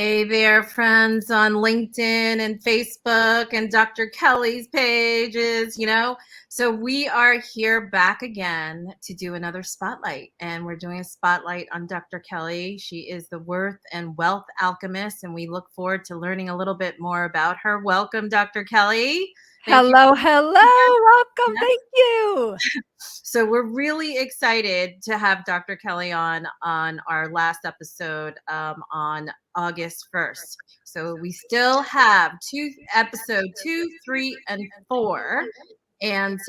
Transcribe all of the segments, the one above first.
Hey there, friends on LinkedIn and Facebook and Dr. Kelly's pages, So we are here back again to do another spotlight, and we're doing a spotlight on Dr. Kelly. She is the Worth and Wealth Alchemist, and we look forward to learning a little bit more about her. Welcome, Dr. Kelly. Thank you. Hello, welcome, Yes. thank you. So we're really excited to have Dr. Kelly on our last episode on August 1st. So we still have episode 2, 3, and 4, and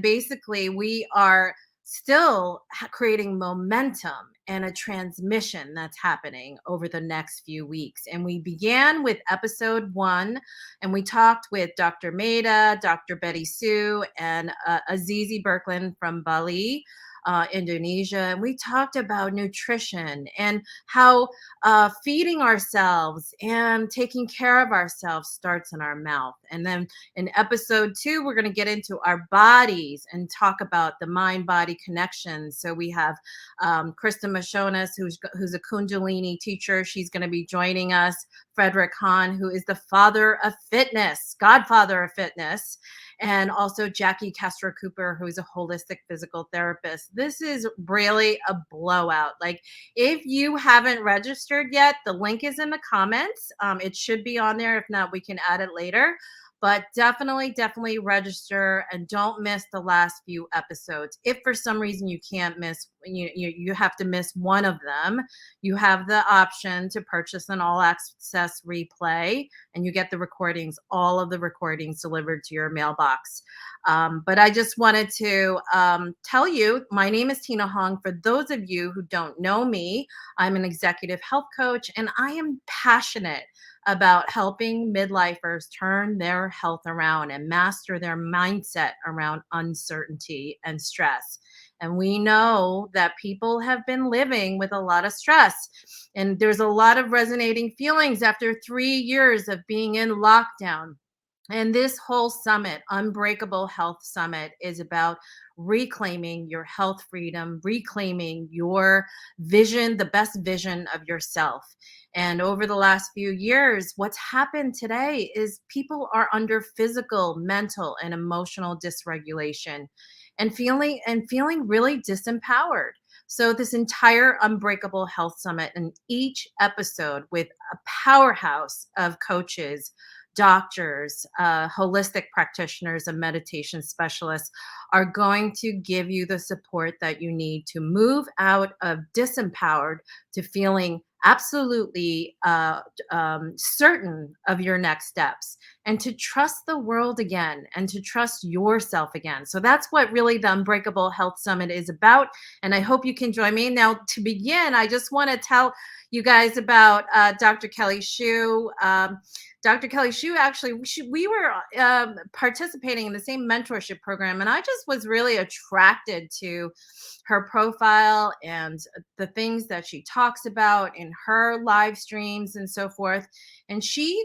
basically we are still creating momentum and a transmission that's happening over the next few weeks. And we began with episode 1, and we talked with Dr. Maida, Dr. Betty Sue, and Azizi Berkland from Bali, Indonesia. And we talked about nutrition and how feeding ourselves and taking care of ourselves starts in our mouth. And then in episode 2, we're going to get into our bodies and talk about the mind-body connection. So we have Krista Mashonas, who's a Kundalini teacher. She's going to be joining us. Frederick Hahn, who is the father of fitness, godfather of fitness, and also Jackie Castro Cooper, who is a holistic physical therapist. This is really a blowout. Like, if you haven't registered yet, the link is in the comments. It should be on there. If not, we can add it later. But definitely register, and don't miss the last few episodes. If for some reason you can't miss, you have to miss one of them, you have the option to purchase an all access replay, and you get the recordings, all of the recordings delivered to your mailbox. But I just wanted to tell you, my name is Tina Hong. For those of you who don't know me, I'm an executive health coach, and I am passionate about helping midlifers turn their health around and master their mindset around uncertainty and stress. And we know that people have been living with a lot of stress, and there's a lot of resonating feelings after 3 years of being in lockdown. And this whole summit, Unbreakable Health Summit, is about reclaiming your health freedom, reclaiming your vision, the best vision of yourself. And over the last few years, what's happened today is people are under physical, mental, and emotional dysregulation, and feeling really disempowered. So this entire Unbreakable Health Summit, and each episode with a powerhouse of coaches, doctors, holistic practitioners, and meditation specialists, are going to give you the support that you need to move out of disempowered to feeling absolutely certain of your next steps, and to trust the world again, and to trust yourself again. So that's what really the Unbreakable Health Summit is about. And I hope you can join me. Now, to begin, I just want to tell you guys about Dr. Kelly Schuh. Dr. Kelly Schuh, actually, we were participating in the same mentorship program, and I just was really attracted to her profile and the things that she talks about in her live streams and so forth. And she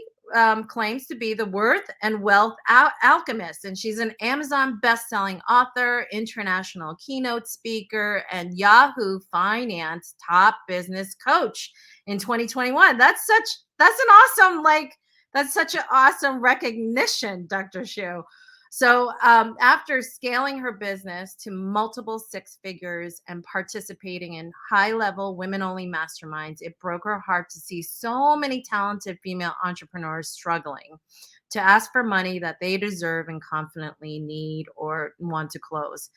claims to be the Worth and Wealth Alchemist, and she's an Amazon best-selling author, international keynote speaker, and Yahoo Finance top business coach in 2021. That's such an awesome recognition, Dr. Schuh. So after scaling her business to multiple 6 figures and participating in high-level women-only masterminds, it broke her heart to see so many talented female entrepreneurs struggling to ask for money that they deserve and confidently need or want to close.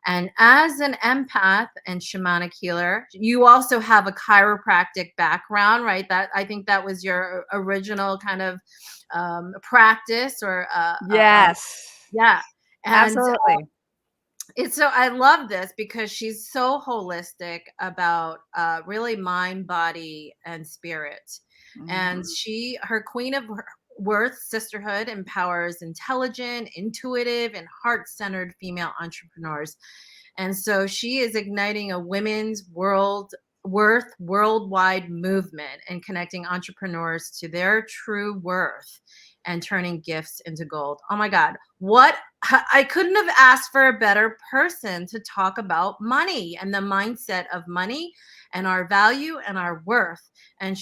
And as an empath and shamanic healer, you also have a chiropractic background, right? That, I think, that was your original kind of practice, or Yes, yeah. And absolutely. so I love this because she's so holistic about really mind, body, and spirit. And her Queen of Worth Sisterhood empowers intelligent, intuitive, and heart-centered female entrepreneurs. And so she is igniting a women's worth worldwide movement and connecting entrepreneurs to their true worth. and turning gifts into gold. Oh my God. What I couldn't have asked for a better person to talk about money and the mindset of money and our value and our worth. And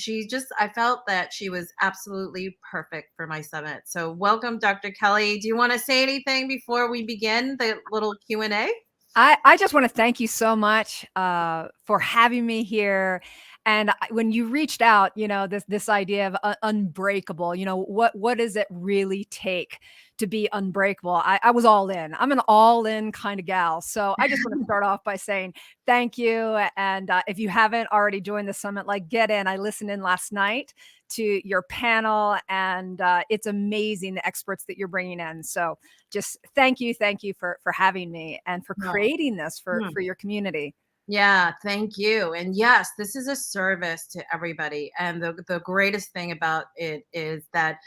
I felt that she was absolutely perfect for my summit. So welcome, Dr. Kelly. Do you want to say anything before we begin the little Q&A? I just want to thank you so much for having me here. And when you reached out, this idea of unbreakable, what does it really take to be unbreakable? I was all in. I'm an all in kind of gal. So I just want to start off by saying thank you. And if you haven't already joined the summit, like get in. I listened in last night to your panel, and it's amazing the experts that you're bringing in. So just thank you for having me and for No. creating this for Hmm. your community. Yeah, thank you. And yes, this is a service to everybody. And the greatest thing about it is that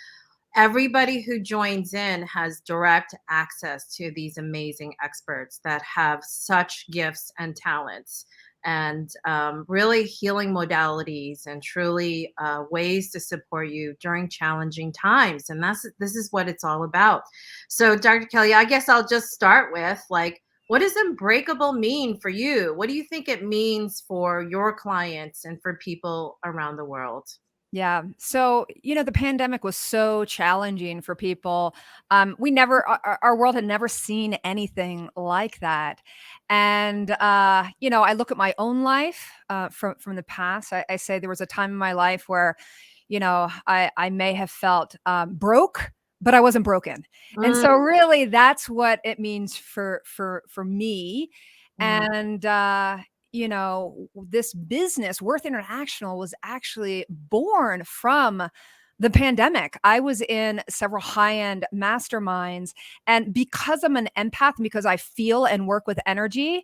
everybody who joins in has direct access to these amazing experts that have such gifts and talents and really healing modalities and truly ways to support you during challenging times. And this is what it's all about. So, Dr. Kelly, I guess I'll just start with like, what does unbreakable mean for you? What do you think it means for your clients and for people around the world? Yeah. So, the pandemic was so challenging for people. Our world had never seen anything like that. And, I look at my own life from the past. I say there was a time in my life where, I may have felt broke, but I wasn't broken. And Mm, so really that's what it means for me. mm, And, this business, Worth International, was actually born from the pandemic. I was in several high-end masterminds, and because I'm an empath and because I feel and work with energy,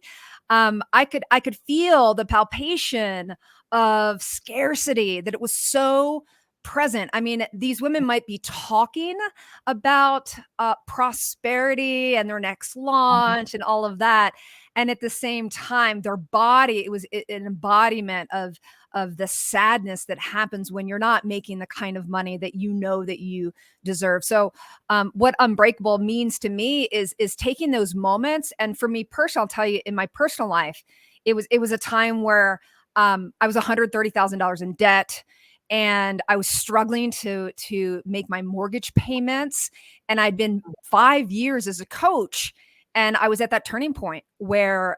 I could feel the palpation of scarcity, that it was so present. I mean, these women might be talking about prosperity and their next launch and all of that, and at the same time their body, it was an embodiment of the sadness that happens when you're not making the kind of money that that you deserve. So what unbreakable means to me is taking those moments. And for me personally, I'll tell you, in my personal life, it was a time where I was $130,000 in debt, and I was struggling to make my mortgage payments, and I'd been 5 years as a coach, and I was at that turning point where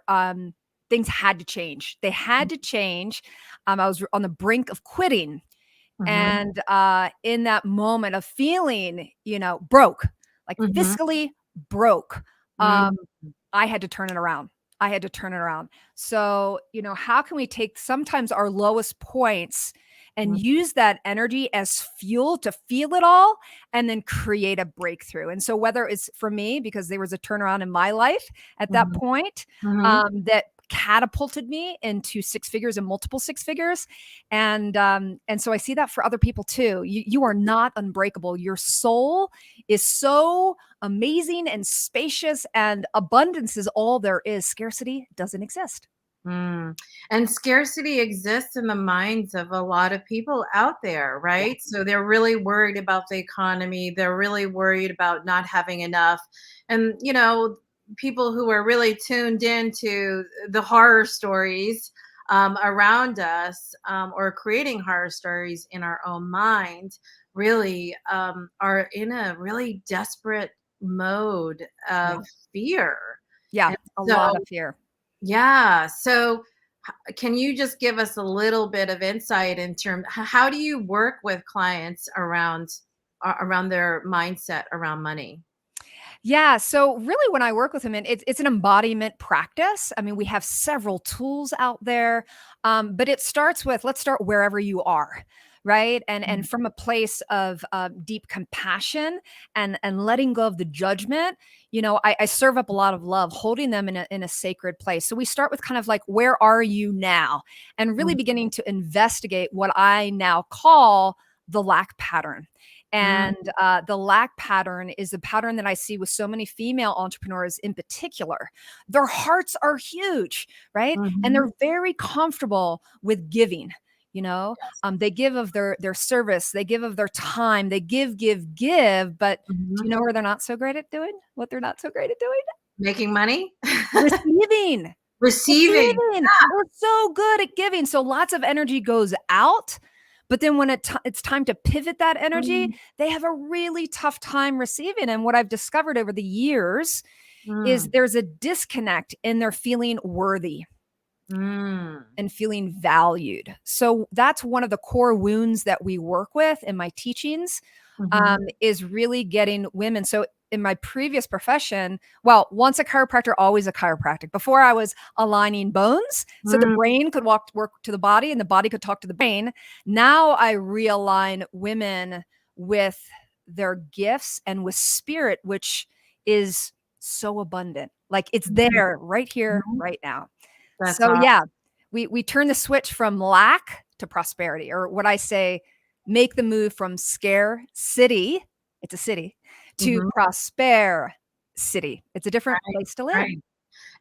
things had to change. They had to change. I was on the brink of quitting. mhm, And in that moment of feeling, broke, like mhm, fiscally broke, um, mm, I had to turn it around. I had to turn it around. So, how can we take sometimes our lowest points and mhm, use that energy as fuel to feel it all and then create a breakthrough? And so, whether it's for me, because there was a turnaround in my life at that mhm, point, mhm. that catapulted me into six figures and multiple six figures. And so I see that for other people too. You are not unbreakable. Your soul is so amazing and spacious, and abundance is all there is. Scarcity doesn't exist. Mm. And scarcity exists in the minds of a lot of people out there, Yeah. right? So they're really worried about the economy. They're really worried about not having enough. And, people who are really tuned into the horror stories around us or creating horror stories in our own mind really are in a really desperate mode Yeah. of fear. Yeah. And A lot of so, fear. yeah. So, can you just give us a little bit of insight in terms how do you work with clients around their mindset around money? Yeah. So really when I work with women, it's an embodiment practice. I mean, we have several tools out there. But it starts with, let's start wherever you are. Right. And Mhm, from a place of deep compassion and letting go of the judgment, I serve up a lot of love, holding them in a sacred place. So we start with kind of like, where are you now? And really mhm, beginning to investigate what I now call the lack pattern. mhm, And the lack pattern is the pattern that I see with so many female entrepreneurs in particular. Their hearts are huge, right? And mhm, they're very comfortable with giving. you know? Yes. They give of their service, they give of their time, they give, but do you Mhm. know where they're not so great at doing? What they're not so great at doing? Making money? Receiving. Receiving. Receiving. We're so good at giving, so lots of energy goes out, but then when it's time to pivot that energy, Mm, they have a really tough time receiving, and what I've discovered over the years is mm, there's a disconnect in their feeling worthy mm, and feeling valued. So that's one of the core wounds that we work with in my teachings, mhm, is really getting women. So in my previous profession, well, once a chiropractor, always a chiropractic. Before I was aligning bones, so the mm, brain could work to the body and the body could talk to the brain. Now I realign women with their gifts and with spirit, which is so abundant. Like it's mhm, there right here, mhm. right now. That's So awesome. yeah, we turn the switch from lack to prosperity, or what I say, make the move from scare city, it's a city, to Mhm. prosper city. It's a different Right, place to live. right.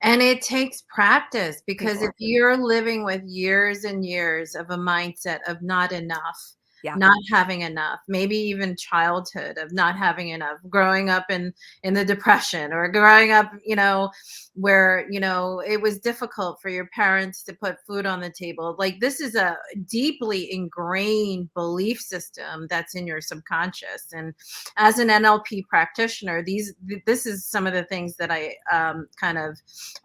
And it takes practice Takes because if practice. you're living with years and years of a mindset of not enough, Yeah. not having enough, maybe even childhood of not having enough, growing up in the depression or growing up, where, it was difficult for your parents to put food on the table. Like this is a deeply ingrained belief system that's in your subconscious. And as an NLP practitioner, this is some of the things that I kind of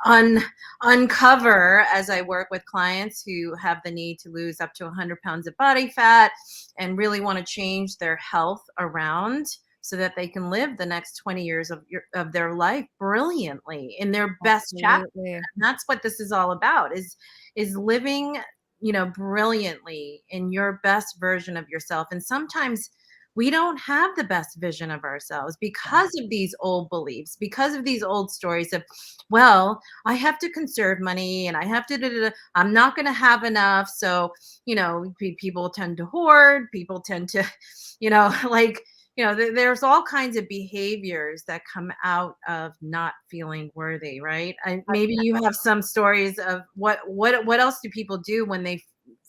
un, uncover as I work with clients who have the need to lose up to 100 pounds of body fat and really want to change their health around so that they can live the next 20 years of their life brilliantly in their best chapter. Absolutely. And that's what this is all about, is living, brilliantly in your best version of yourself. And sometimes we don't have the best vision of ourselves Yeah. because of these old beliefs, because of these old stories of, well, I have to conserve money and I have to, I'm not going to have enough. So, people tend to hoard, people tend to, like, there's all kinds of behaviors that come out of not feeling worthy, right? Maybe you have some stories of what else do people do when they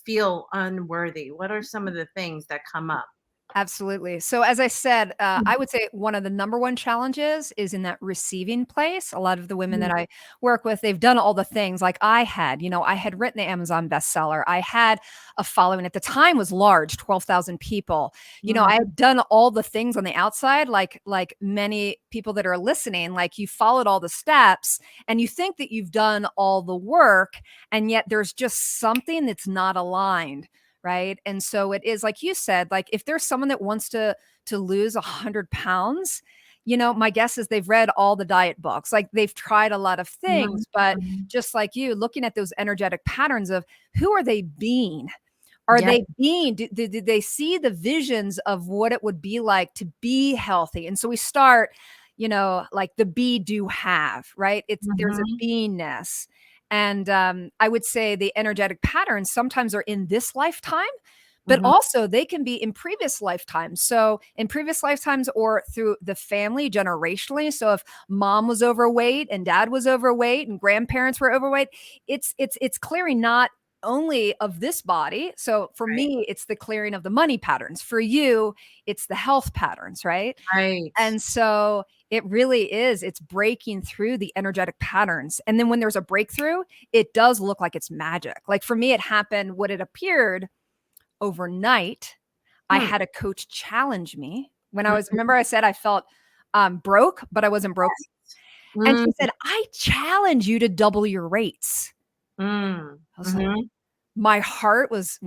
feel unworthy? What are some of the things that come up? Absolutely. So as I said, Mhm, I would say one of the number one challenges is in that receiving place. A lot of the women mhm, that I work with, they've done all the things like I had. I had written the Amazon bestseller. I had a following at the time was large, 12,000 people. mhm, I had done all the things on the outside, like many people that are listening, like you followed all the steps and you think that you've done all the work, and yet there's just something that's not aligned, right? And so it is like you said, like if there's someone that wants to lose 100 pounds, my guess is they've read all the diet books, like they've tried a lot of mhm, things, but mhm. just like you, looking at those energetic patterns of who are they being? Are Yeah. they being, did they see the visions of what it would be like to be healthy? And so we start, like the be, do, have, right? There's a Mhm, beingness. And I would say the energetic patterns sometimes are in this lifetime, but mhm, also they can be in previous lifetimes. So in previous lifetimes or through the family generationally. So if mom was overweight and dad was overweight and grandparents were overweight, it's clearing not only of this body. So for right, me, it's the clearing of the money patterns. For you, it's the health patterns, right? right. And so it really is, it's breaking through the energetic patterns. And then when there's a breakthrough, it does look like it's magic. Like for me, it happened what it appeared overnight. I Hmm. had a coach challenge me when I was, Mhm. remember I said I felt broke, but I wasn't broke. And Mm, she said, I challenge you to double your rates. mm, I was like, mhm, my heart was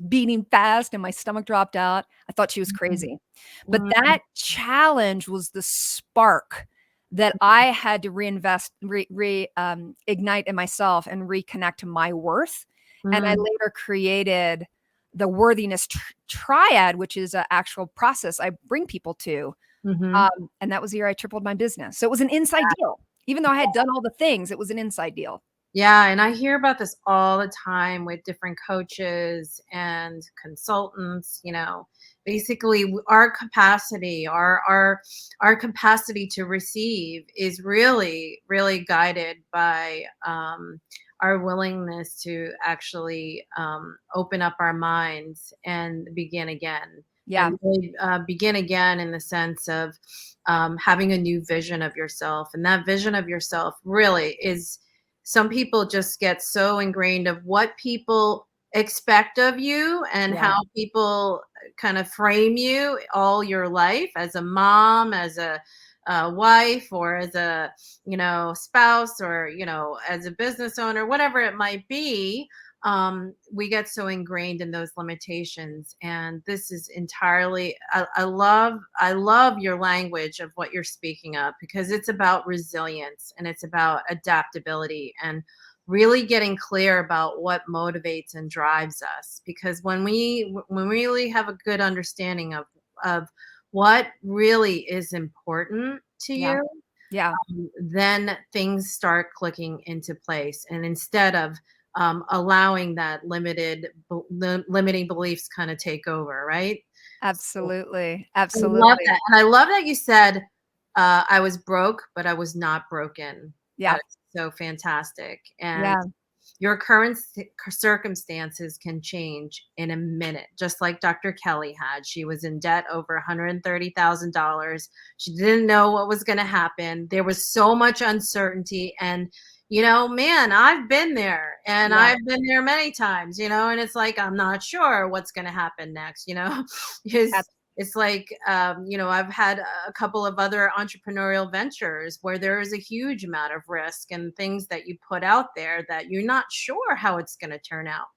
beating fast and my stomach dropped out. I thought she was mhm, crazy. But mm, that challenge was the spark that I had to reinvest, ignite in myself and reconnect to my worth. And I mm, later created the worthiness triad, which is an actual process I bring people to. mhm. And that was the year I tripled my business. So it was an inside deal. Even though I had done all the things, it was an inside deal. Yeah, and I hear about this all the time with different coaches and consultants, basically our capacity, our capacity to receive is really really guided by our willingness to actually open up our minds and begin again. Yeah. And really begin again in the sense of having a new vision of yourself. And that vision of yourself really is, some people just get so ingrained of what people expect of you and Yeah. how people kind of frame you all your life as a mom, as a wife, or as a spouse, or as a business owner, whatever it might be. We get so ingrained in those limitations, and this is entirely, I love your language of what you're speaking of, because it's about resilience and it's about adaptability and really getting clear about what motivates and drives us, because when we really have a good understanding of what really is important to Yeah. you, Yeah. then things start clicking into place. And instead of allowing that limiting beliefs kind of take over, right? So Absolutely. I love Absolutely. that. And I love that you said, I was broke, but I was not broken. That Yeah. is so fantastic. And Yeah. your current circumstances can change in a minute, just like Dr. Kelly had. She was in debt over $130,000. She didn't know what was going to happen. There was so much uncertainty. And, man, I've been there, and Yeah. I've been there many times, and it's like, I'm not sure what's going to happen next, because it's like, I've had a couple of other entrepreneurial ventures where there is a huge amount of risk and things that you put out there that you're not sure how it's going to turn out.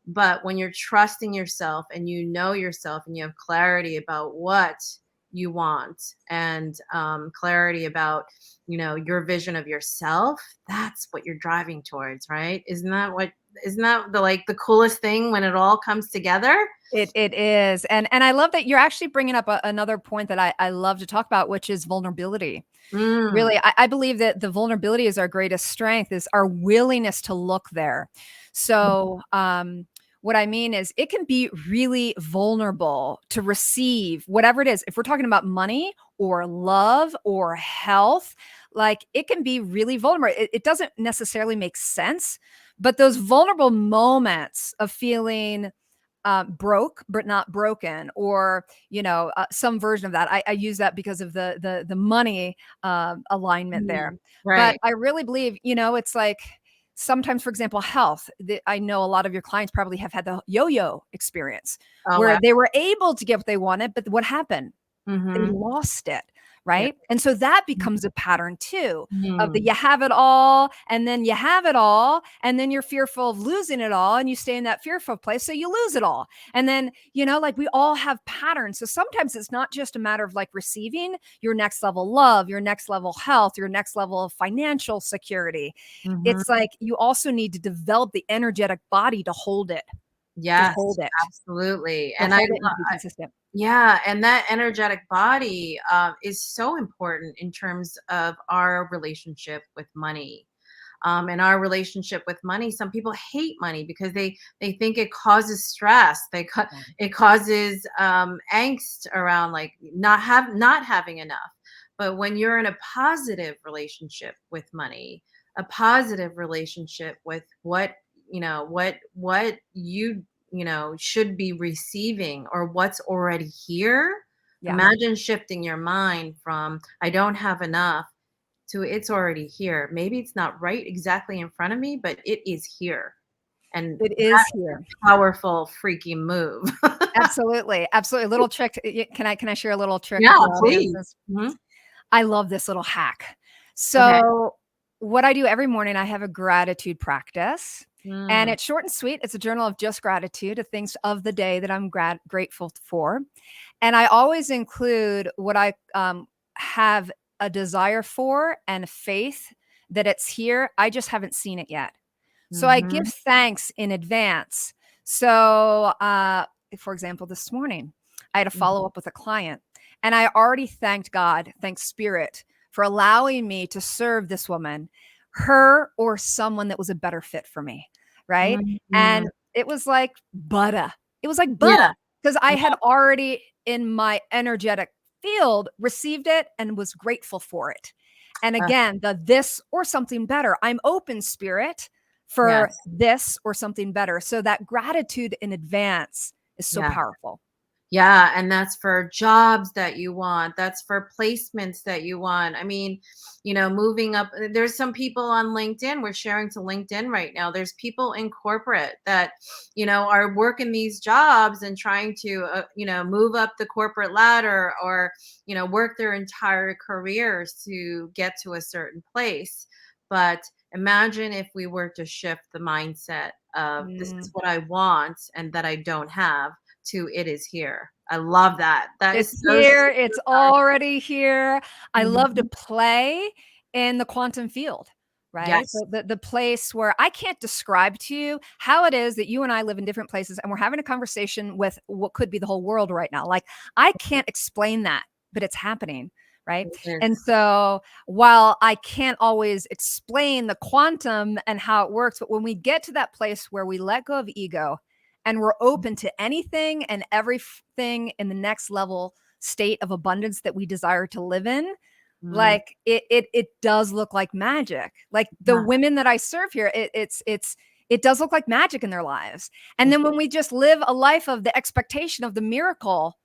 But when you're trusting yourself and you know yourself and you have clarity about what you want, and clarity about, your vision of yourself, that's what you're driving towards, right? Isn't that the coolest thing when it all comes together? It is, and I love that you're actually bringing up another point that I love to talk about, which is vulnerability. Mm. Really, I believe that the vulnerability is our greatest strength, is our willingness to look there. So, what I mean is it can be really vulnerable to receive whatever it is. If we're talking about money or love or health, like it can be really vulnerable. It doesn't necessarily make sense, but those vulnerable moments of feeling broke but not broken, or some version of that. I use that because of the money alignment there. Mm. But Right. I really believe, it's like sometimes, for example, health. I know a lot of your clients probably have had the yo-yo experience Oh, where wow. they were able to get what they wanted, but what happened? They Mhm. lost it, Yeah. right? And so that becomes a pattern too of the Mhm. you have it all, and then you have it all, and then you're fearful of losing it all, and you stay in that fearful place, so you lose it all. And then, like we all have patterns. So sometimes it's not just a matter of like receiving your next level love, your next level health, your next level of financial security. Mhm. It's like you also need to develop the energetic body to Yes, hold it, absolutely. to And hold it and to be consistent. yeah, and that energetic body is so important in terms of our relationship with money. In our relationship with money, some people hate money because they think it causes stress. It causes angst around, like, not having enough. But when you're in a positive relationship with money, a positive relationship with what you should be receiving, or what's already here. Yeah. Imagine shifting your mind from I don't have enough to it's already here. Maybe it's not right exactly in front of me, but it is here. And It that is is here. a powerful freaking move. Absolutely, absolutely. Little trick. Can I share a little trick Yeah, with your please. audiences? Mhm. I love this little hack. Okay. So, what I do every morning, I have a gratitude practice, and Mm. it's short and sweet. It's a journal of just gratitude, of things of the day that I'm grateful for, and I always include what I have a desire for and faith that it's here. I just haven't seen it yet. So I give Mhm. thanks in advance. So, for example, this morning, I had a Mhm. follow up with a client, and I already thanked God, thanked Spirit for allowing me to serve this woman, her or someone that was a better fit for me. Right. Mhm. And it was like butter. It was like Yeah. butter because I Yeah. had already in my energetic field received it and was grateful for it. And Uh, again, the this or something better. I'm open, Spirit, for Yes. this or something better. So that gratitude in advance is so Yeah. powerful. Yeah, and that's for jobs that you want. That's for placements that you want. I mean, moving up. There's some people on LinkedIn. We're sharing to LinkedIn right now. There's people in corporate that, are working these jobs and trying to, move up the corporate ladder or, work their entire careers to get to a certain place. But imagine if we were to shift the mindset of this is Mm. what I want and that I don't have to it is here. I love that. That is It's so here. super It's powerful. already here. I love to Mhm. play in the quantum field, right? Yes. The place where I can't describe to you how it is that you and I live in different places and we're having a conversation with what could be the whole world right now. Like I can't explain that, but it's happening, right? It And is. so while I can't always explain the quantum and how it works, but when we get to that place where we let go of ego and we're open to anything and everything in the next level state of abundance that we desire to live in, Mm, like it does look like magic. Like the yeah, women that I serve here, it does look like magic in their lives. And it then when we just live a life of the expectation of the miracle,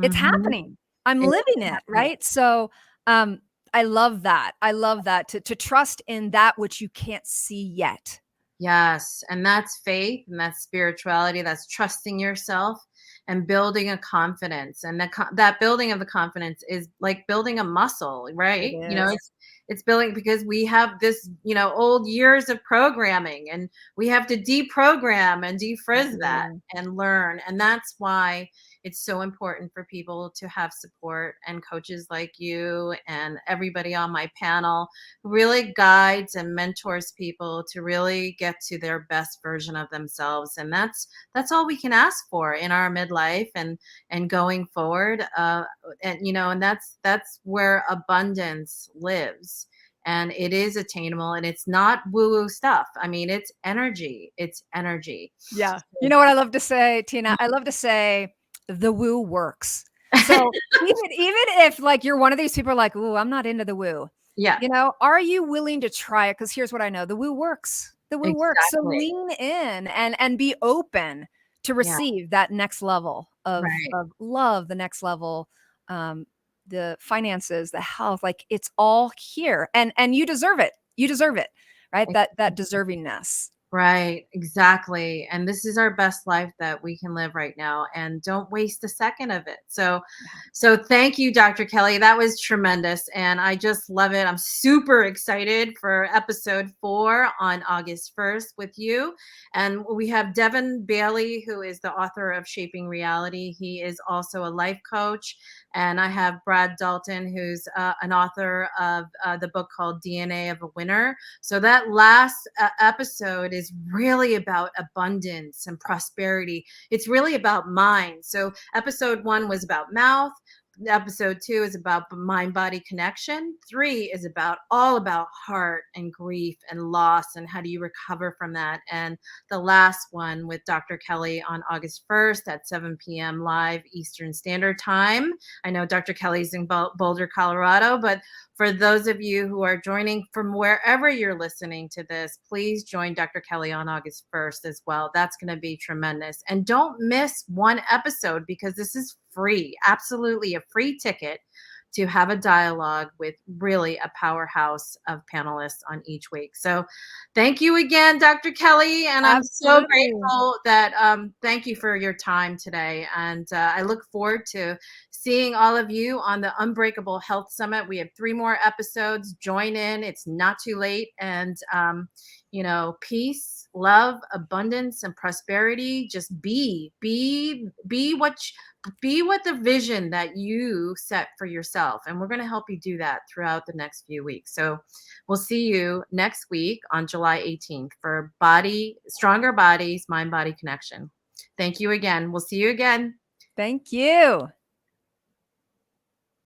it's mhm. happening. I'm It is living it, happening. right? So um I love that. I love that to trust in that which you can't see yet. Yes, and that's faith and that's spirituality, that's trusting yourself and building a confidence. And that building of the confidence is like building a muscle, It right? is. It's building because we have this, old years of programming and we have to deprogram and defrizz that Mhm. and learn. And that's why it's so important for people to have support and coaches like you and everybody on my panel really guides and mentors people to really get to their best version of themselves, and that's all we can ask for in our midlife and going forward, and that's where abundance lives, and it is attainable, and it's not woo woo stuff. I mean, it's energy. Yeah. You know what I love to say, Tina? I love to say the woo works. So even if like you're one of these people are like, "Ooh, I'm not into the woo." Yeah, Are you willing to try it? Because here's what I know. The woo works. The woo works. So exactly. lean in and be open to Yeah, receive that next level right. of love, the next level, um, the finances, the health, like it's all here. And you deserve it. You deserve it, right? That deservingness. Right, exactly. And this is our best life that we can live right now, and don't waste a second of it. So thank you, Dr. Kelly. That was tremendous and I just love it. I'm super excited for episode 4 on August 1st with you. And we have Devin Bailey, who is the author of Shaping Reality. He is also a life coach. And I have Brad Dalton, who's an author of the book called DNA of a Winner. So that last episode is really about abundance and prosperity. It's really about mind. So episode 1 was about mouth. Episode 2 is about mind body connection. 3 is about all about heart and grief and loss and how do you recover from that. And the last one with Dr. Kelly on August 1st at 7 p.m. live Eastern Standard Time. I know Dr. Kelly's in Boulder, Colorado, but for those of you who are joining from wherever you're listening to this, please join Dr. Kelly on August 1st as well. That's going to be tremendous. And don't miss one episode because this is free, absolutely a free ticket to have a dialogue with really a powerhouse of panelists on each week. So thank you again, Dr. Kelly. And I'm so Absolutely. grateful that thank you for your time today. And I look forward to seeing all of you on the Unbreakable Health Summit. We have 3 more episodes. Join in. It's not too late. And, peace, love, abundance, and prosperity. Just be what the vision that you set for yourself. And we're going to help you do that throughout the next few weeks. So we'll see you next week on July 18th for Stronger Bodies, Mind Body Connection. Thank you again. We'll see you again. Thank you.